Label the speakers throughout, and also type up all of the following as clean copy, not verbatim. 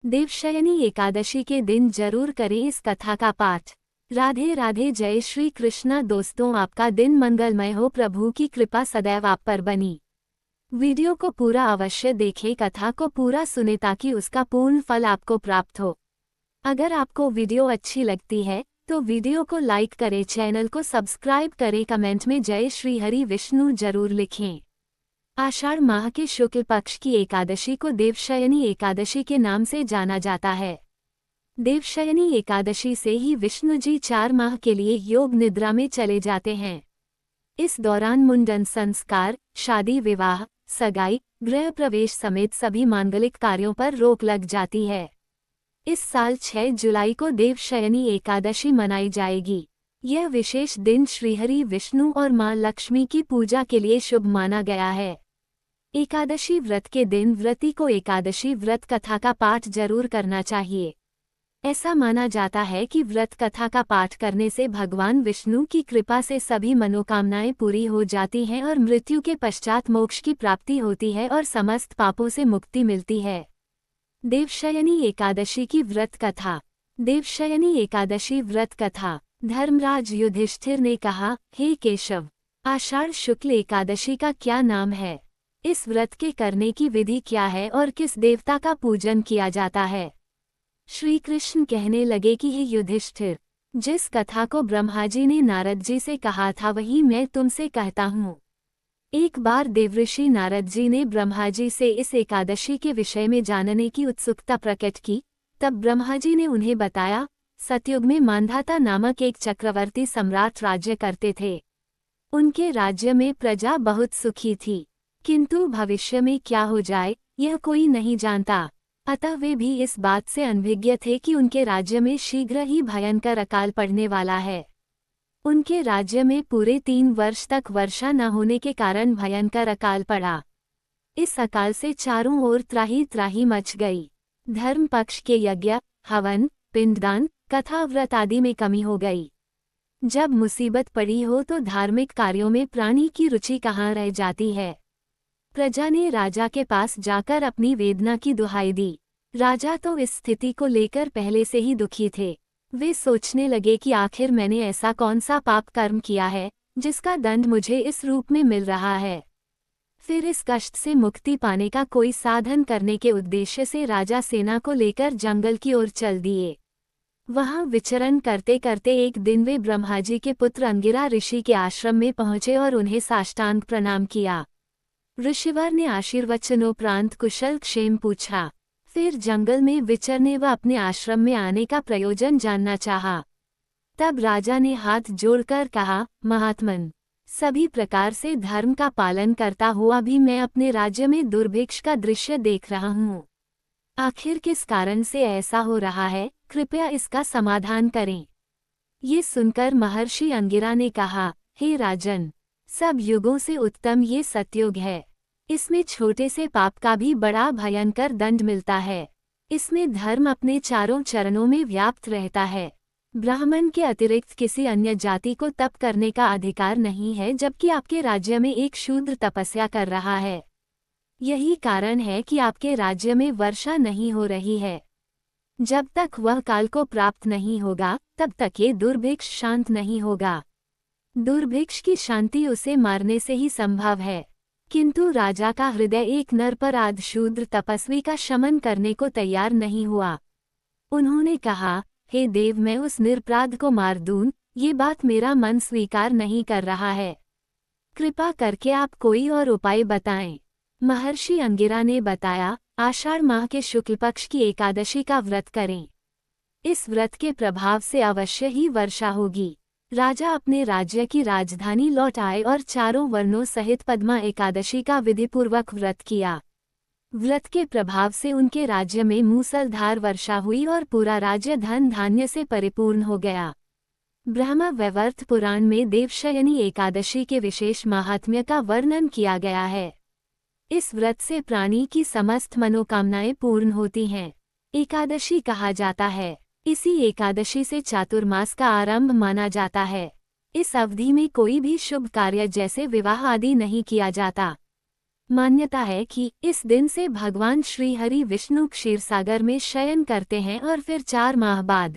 Speaker 1: देवशयनी एकादशी के दिन जरूर करें इस कथा का पाठ। राधे राधे, जय श्री कृष्णा। दोस्तों, आपका दिन मंगलमय हो। प्रभु की कृपा सदैव आप पर बनी। वीडियो को पूरा अवश्य देखें, कथा को पूरा सुने ताकि उसका पूर्ण फल आपको प्राप्त हो। अगर आपको वीडियो अच्छी लगती है तो वीडियो को लाइक करें, चैनल को सब्सक्राइब करें, कमेंट में जय श्री हरि विष्णु जरूर लिखें। आषाढ़ माह के शुक्ल पक्ष की एकादशी को देवशयनी एकादशी के नाम से जाना जाता है। देवशयनी एकादशी से ही विष्णु जी 4 माह के लिए योग निद्रा में चले जाते हैं। इस दौरान मुंडन संस्कार, शादी विवाह, सगाई, गृह प्रवेश समेत सभी मांगलिक कार्यों पर रोक लग जाती है। इस साल 6 जुलाई को देवशयनी एकादशी मनाई जाएगी। यह विशेष दिन श्रीहरि विष्णु और मां लक्ष्मी की पूजा के लिए शुभ माना गया है। एकादशी व्रत के दिन व्रती को एकादशी व्रत कथा का पाठ जरूर करना चाहिए। ऐसा माना जाता है कि व्रत कथा का पाठ करने से भगवान विष्णु की कृपा से सभी मनोकामनाएं पूरी हो जाती हैं और मृत्यु के पश्चात मोक्ष की प्राप्ति होती है और समस्त पापों से मुक्ति मिलती है। देवशयनी एकादशी की व्रत कथा। देवशयनी एकादशी व्रत कथा। धर्मराज युधिष्ठिर ने कहा, हे केशव, आषाढ़ शुक्ल एकादशी का क्या नाम है? इस व्रत के करने की विधि क्या है और किस देवता का पूजन किया जाता है? श्री कृष्ण कहने लगे कि हे युधिष्ठिर, जिस कथा को ब्रह्मा जी ने नारद जी से कहा था वही मैं तुमसे कहता हूँ। एक बार देवऋषि नारद जी ने ब्रह्मा जी से इस एकादशी के विषय में जानने की उत्सुकता प्रकट की। तब ब्रह्मा जी ने उन्हें बताया, सतयुग में मांधाता नामक एक चक्रवर्ती सम्राट राज्य करते थे। उनके राज्य में प्रजा बहुत सुखी थी, किंतु भविष्य में क्या हो जाए यह कोई नहीं जानता। अतः वे भी इस बात से अनभिज्ञ थे कि उनके राज्य में शीघ्र ही भयंकर अकाल पड़ने वाला है। उनके राज्य में पूरे 3 वर्ष तक वर्षा न होने के कारण भयंकर अकाल पड़ा। इस अकाल से चारों ओर त्राही त्राही मच गई। धर्म पक्ष के यज्ञ, हवन, पिंडदान, कथा व्रत आदि में कमी हो गई। जब मुसीबत पड़ी हो तो धार्मिक कार्यों में प्राणी की रुचि कहाँ रह जाती है। प्रजा ने राजा के पास जाकर अपनी वेदना की दुहाई दी। राजा तो इस स्थिति को लेकर पहले से ही दुखी थे। वे सोचने लगे कि आखिर मैंने ऐसा कौन सा पाप कर्म किया है जिसका दंड मुझे इस रूप में मिल रहा है। फिर इस कष्ट से मुक्ति पाने का कोई साधन करने के उद्देश्य से राजा सेना को लेकर जंगल की ओर चल दिए। वहां विचरण करते करते एक दिन वे ब्रह्मा जी के पुत्र अंगिरा ऋषि के आश्रम में पहुंचे और उन्हें साष्टांग प्रणाम किया। ऋषिवर ने आशीर्वचनोपरांत कुशल क्षेम पूछा। फिर जंगल में विचरने व अपने आश्रम में आने का प्रयोजन जानना चाहा। तब राजा ने हाथ जोड़कर कहा, महात्मन, सभी प्रकार से धर्म का पालन करता हुआ भी मैं अपने राज्य में दुर्भिक्ष का दृश्य देख रहा हूँ। आखिर किस कारण से ऐसा हो रहा है, कृपया इसका समाधान करें। ये सुनकर महर्षि अंगिरा ने कहा, हे राजन, सब युगों से उत्तम ये सतयुग है। इसमें छोटे से पाप का भी बड़ा भयंकर दंड मिलता है। इसमें धर्म अपने चारों चरणों में व्याप्त रहता है। ब्राह्मण के अतिरिक्त किसी अन्य जाति को तप करने का अधिकार नहीं है, जबकि आपके राज्य में एक शूद्र तपस्या कर रहा है। यही कारण है कि आपके राज्य में वर्षा नहीं हो रही है। जब तक वह काल को प्राप्त नहीं होगा तब तक ये दुर्भिक्ष शांत नहीं होगा। दुर्भिक्ष की शांति उसे मारने से ही संभव है, किंतु राजा का हृदय एक नरपराध शूद्र तपस्वी का शमन करने को तैयार नहीं हुआ। उन्होंने कहा, हे देव, मैं उस निरपराध को मार दूं, ये बात मेरा मन स्वीकार नहीं कर रहा है। कृपा करके आप कोई और उपाय बताएं। महर्षि अंगिरा ने बताया, आषाढ़ माह के शुक्ल पक्ष की एकादशी का व्रत करें। इस व्रत के प्रभाव से अवश्य ही वर्षा होगी। राजा अपने राज्य की राजधानी लौट आए और चारों वर्णों सहित पद्मा एकादशी का विधिपूर्वक व्रत किया। व्रत के प्रभाव से उनके राज्य में मूसलधार वर्षा हुई और पूरा राज्य धन धान्य से परिपूर्ण हो गया। ब्रह्म वैवर्त पुराण में देवशयनी एकादशी के विशेष महात्म्य का वर्णन किया गया है। इस व्रत से प्राणी की समस्त मनोकामनाएं पूर्ण होती हैं। एकादशी कहा जाता है। इसी एकादशी से चातुर्मास का आरंभ माना जाता है। इस अवधि में कोई भी शुभ कार्य जैसे विवाह आदि नहीं किया जाता। मान्यता है कि इस दिन से भगवान श्री हरि विष्णु क्षीरसागर में शयन करते हैं और फिर 4 माह बाद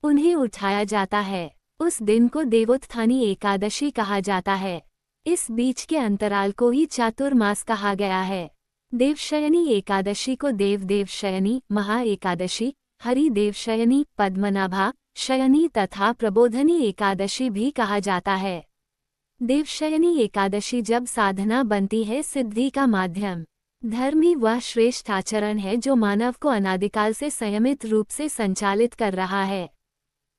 Speaker 1: उन्हें उठाया जाता है। उस दिन को देवोत्थानी एकादशी कहा जाता है। इस बीच के अंतराल को ही चातुर्मास कहा गया है। देवशयनी एकादशी को देवशयनी, महा एकादशी, हरि देवशयनी, पद्मनाभा शयनी तथा प्रबोधनी एकादशी भी कहा जाता है। देवशयनी एकादशी जब साधना बनती है सिद्धि का माध्यम। धर्म ही वह श्रेष्ठ आचरण है जो मानव को अनादिकाल से संयमित रूप से संचालित कर रहा है।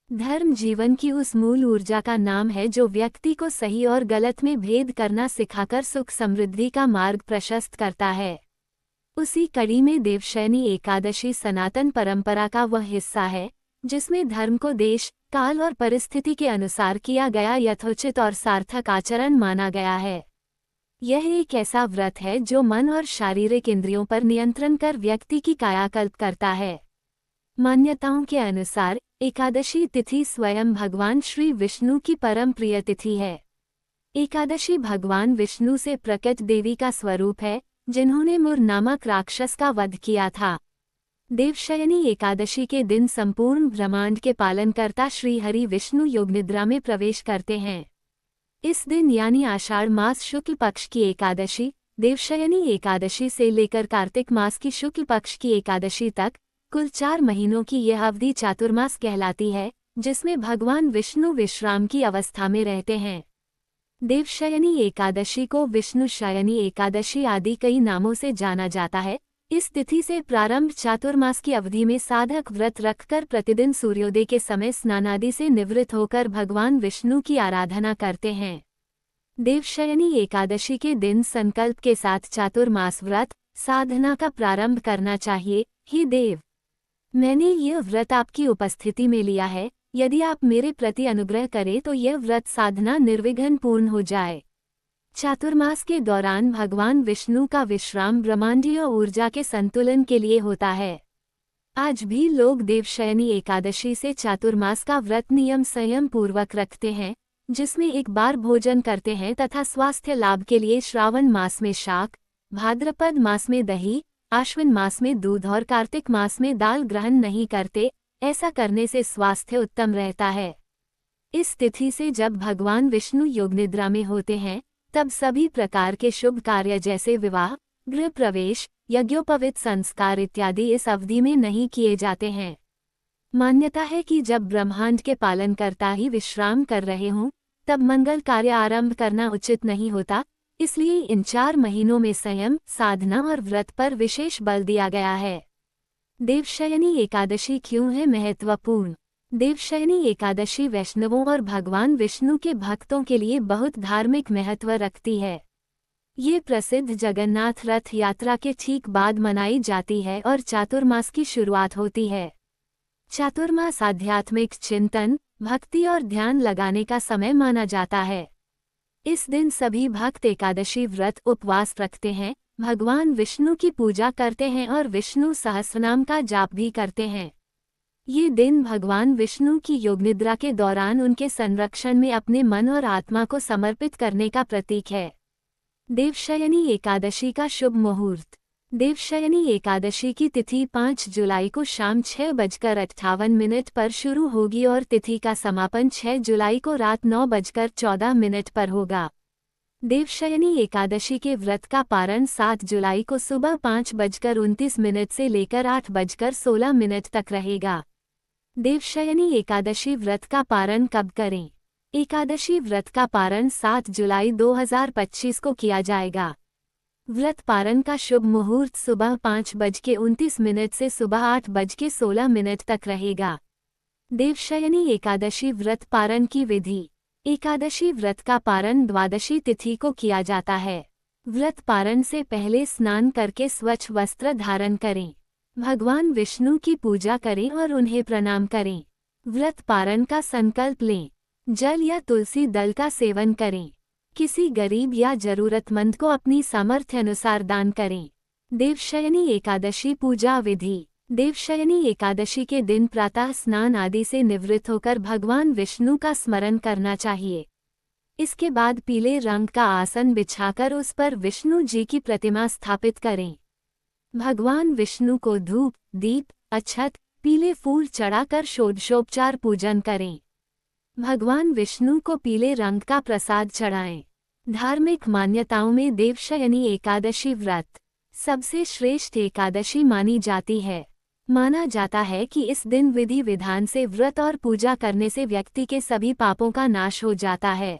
Speaker 1: धर्म जीवन की उस मूल ऊर्जा का नाम है जो व्यक्ति को सही और गलत में भेद करना सिखाकर सुख समृद्धि का मार्ग प्रशस्त करता है। उसी कड़ी में देवशयनी एकादशी सनातन परंपरा का वह हिस्सा है जिसमें धर्म को देश, काल और परिस्थिति के अनुसार किया गया यथोचित और सार्थक आचरण माना गया है। यह एक ऐसा व्रत है जो मन और शारीरिक इंद्रियों पर नियंत्रण कर व्यक्ति की कायाकल्प करता है। मान्यताओं के अनुसार एकादशी तिथि स्वयं भगवान श्री विष्णु की परम प्रिय तिथि है। एकादशी भगवान विष्णु से प्रकट देवी का स्वरूप है जिन्होंने मुर नामक राक्षस का वध किया था। देवशयनी एकादशी के दिन संपूर्ण ब्रह्मांड के पालनकर्ता श्री हरि विष्णु योगनिद्रा में प्रवेश करते हैं। इस दिन यानी आषाढ़ मास शुक्ल पक्ष की एकादशी, देवशयनी एकादशी से लेकर कार्तिक मास की शुक्ल पक्ष की एकादशी तक कुल 4 महीनों की यह अवधि चातुर्मास कहलाती है, जिसमें भगवान विष्णु विश्राम की अवस्था में रहते हैं। देवशयनी एकादशी को विष्णु शयनी एकादशी आदि कई नामों से जाना जाता है। इस तिथि से प्रारंभ चातुर्मास की अवधि में साधक व्रत रखकर प्रतिदिन सूर्योदय के समय स्नानादि से निवृत्त होकर भगवान विष्णु की आराधना करते हैं। देवशयनी एकादशी के दिन संकल्प के साथ चातुर्मास व्रत साधना का प्रारंभ करना चाहिए। हे देव, मैंने यह व्रत आपकी उपस्थिति में लिया है। यदि आप मेरे प्रति अनुग्रह करें तो यह व्रत साधना निर्विघ्न पूर्ण हो जाए। चातुर्मास के दौरान भगवान विष्णु का विश्राम ब्रह्मांडीय ऊर्जा के संतुलन के लिए होता है। आज भी लोग देवशयनी एकादशी से चातुर्मास का व्रत नियम संयम पूर्वक रखते हैं, जिसमें एक बार भोजन करते हैं तथा स्वास्थ्य लाभ के लिए श्रावण मास में शाक, भाद्रपद मास में दही, आश्विन मास में दूध और कार्तिक मास में दाल ग्रहण नहीं करते। ऐसा करने से स्वास्थ्य उत्तम रहता है। इस तिथि से जब भगवान विष्णु योगनिद्रा में होते हैं तब सभी प्रकार के शुभ कार्य जैसे विवाह, गृह प्रवेश, यज्ञोपवीत संस्कार इत्यादि इस अवधि में नहीं किए जाते हैं। मान्यता है कि जब ब्रह्मांड के पालनकर्ता ही विश्राम कर रहे हों तब मंगल कार्य आरंभ करना उचित नहीं होता। इसलिए इन 4 महीनों में संयम, साधना और व्रत पर विशेष बल दिया गया है। देवशयनी एकादशी क्यों है महत्वपूर्ण? देवशयनी एकादशी वैष्णवों और भगवान विष्णु के भक्तों के लिए बहुत धार्मिक महत्व रखती है। ये प्रसिद्ध जगन्नाथ रथ यात्रा के ठीक बाद मनाई जाती है और चातुर्मास की शुरुआत होती है। चातुर्मास आध्यात्मिक चिंतन, भक्ति और ध्यान लगाने का समय माना जाता है। इस दिन सभी भक्त एकादशी व्रत उपवास रखते हैं, भगवान विष्णु की पूजा करते हैं और विष्णु सहस्रनाम का जाप भी करते हैं। ये दिन भगवान विष्णु की योगनिद्रा के दौरान उनके संरक्षण में अपने मन और आत्मा को समर्पित करने का प्रतीक है। देवशयनी एकादशी का शुभ मुहूर्त। देवशयनी एकादशी की तिथि 5 जुलाई को शाम 6:58 पर शुरू होगी और तिथि का समापन 6 जुलाई को रात 9:14 पर होगा। देवशयनी एकादशी के व्रत का पारण 7 जुलाई को सुबह 5:29 से लेकर 8:16 तक रहेगा। देवशयनी एकादशी व्रत का पारण कब करें? एकादशी व्रत का पारण 7 जुलाई 2025 को किया जाएगा। व्रत पारण का शुभ मुहूर्त सुबह 5:29 से सुबह 8:16 तक रहेगा। देवशयनी एकादशी व्रत पारण की विधि। एकादशी व्रत का पारण द्वादशी तिथि को किया जाता है। व्रत पारण से पहले स्नान करके स्वच्छ वस्त्र धारण करें, भगवान विष्णु की पूजा करें और उन्हें प्रणाम करें। व्रत पारण का संकल्प लें। जल या तुलसी दल का सेवन करें। किसी गरीब या जरूरतमंद को अपनी सामर्थ्य अनुसार दान करें। देवशयनी एकादशी पूजा विधि। देवशयनी एकादशी के दिन प्रातः स्नान आदि से निवृत्त होकर भगवान विष्णु का स्मरण करना चाहिए। इसके बाद पीले रंग का आसन बिछाकर उस पर विष्णु जी की प्रतिमा स्थापित करें। भगवान विष्णु को धूप, दीप, अक्षत, पीले फूल चढ़ाकर षोडशोपचार पूजन करें। भगवान विष्णु को पीले रंग का प्रसाद चढ़ाएं। धार्मिक मान्यताओं में देवशयनी एकादशी व्रत सबसे श्रेष्ठ एकादशी मानी जाती है। माना जाता है कि इस दिन विधि विधान से व्रत और पूजा करने से व्यक्ति के सभी पापों का नाश हो जाता है।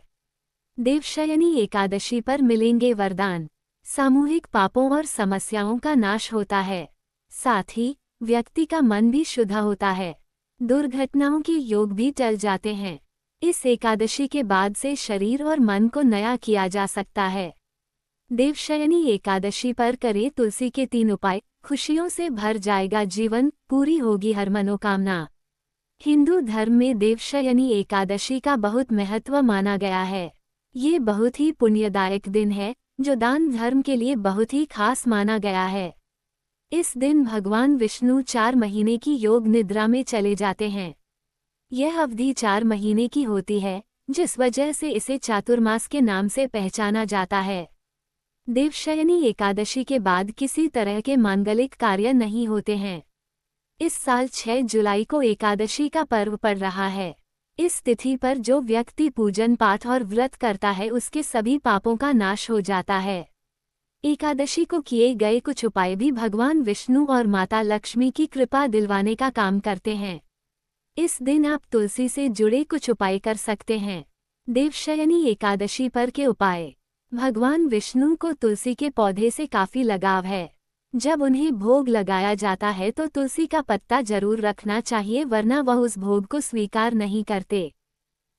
Speaker 1: देवशयनी एकादशी पर मिलेंगे वरदान। सामूहिक पापों और समस्याओं का नाश होता है। साथ ही व्यक्ति का मन भी शुद्ध होता है। दुर्घटनाओं के योग भी टल जाते हैं। इस एकादशी के बाद से शरीर और मन को नया किया जा सकता है। देवशयनी एकादशी पर करें तुलसी के 3 उपाय, खुशियों से भर जाएगा जीवन, पूरी होगी हर मनोकामना। हिंदू धर्म में देवशयनी एकादशी का बहुत महत्व माना गया है। ये बहुत ही पुण्यदायक दिन है जो दान धर्म के लिए बहुत ही खास माना गया है। इस दिन भगवान विष्णु 4 महीने की योग निद्रा में चले जाते हैं। यह अवधि 4 महीने की होती है, जिस वजह से इसे चातुर्मास के नाम से पहचाना जाता है। देवशयनी एकादशी के बाद किसी तरह के मांगलिक कार्य नहीं होते हैं। इस साल 6 जुलाई को एकादशी का पर्व पड़ रहा है। इस तिथि पर जो व्यक्ति पूजन पाठ और व्रत करता है उसके सभी पापों का नाश हो जाता है। एकादशी को किए गए कुछ उपाय भी भगवान विष्णु और माता लक्ष्मी की कृपा दिलवाने का काम करते हैं। इस दिन आप तुलसी से जुड़े कुछ उपाय कर सकते हैं। देवशयनी एकादशी पर के उपाय। भगवान विष्णु को तुलसी के पौधे से काफी लगाव है। जब उन्हें भोग लगाया जाता है तो तुलसी का पत्ता जरूर रखना चाहिए, वरना वह उस भोग को स्वीकार नहीं करते।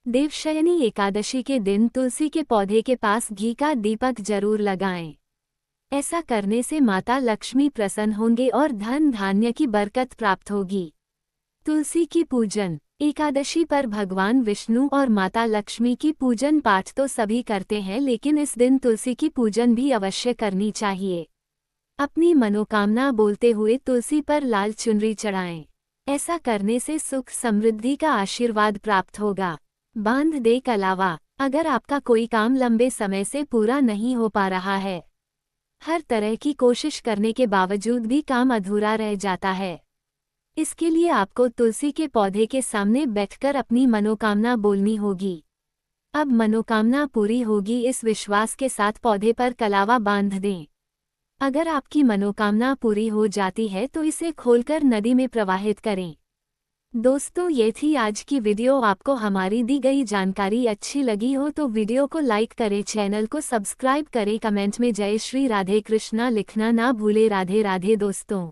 Speaker 1: देवशयनी एकादशी के दिन तुलसी के पौधे के पास घी का दीपक जरूर लगाएं। ऐसा करने से माता लक्ष्मी प्रसन्न होंगे और धन धान्य की बरकत प्राप्त होगी। तुलसी की पूजन। एकादशी पर भगवान विष्णु और माता लक्ष्मी की पूजन पाठ तो सभी करते हैं, लेकिन इस दिन तुलसी की पूजन भी अवश्य करनी चाहिए। अपनी मनोकामना बोलते हुए तुलसी पर लाल चुनरी चढ़ाएं। ऐसा करने से सुख समृद्धि का आशीर्वाद प्राप्त होगा। बांध दे कलावा। अगर आपका कोई काम लंबे समय से पूरा नहीं हो पा रहा है, हर तरह की कोशिश करने के बावजूद भी काम अधूरा रह जाता है, इसके लिए आपको तुलसी के पौधे के सामने बैठकर अपनी मनोकामना बोलनी होगी। अब मनोकामना पूरी होगी इस विश्वास के साथ पौधे पर कलावा बांध दें। अगर आपकी मनोकामना पूरी हो जाती है तो इसे खोलकर नदी में प्रवाहित करें। दोस्तों, ये थी आज की वीडियो। आपको हमारी दी गई जानकारी अच्छी लगी हो तो वीडियो को लाइक करें, चैनल को सब्सक्राइब करें, कमेंट में जय श्री राधे कृष्णा लिखना ना भूले। राधे राधे दोस्तों।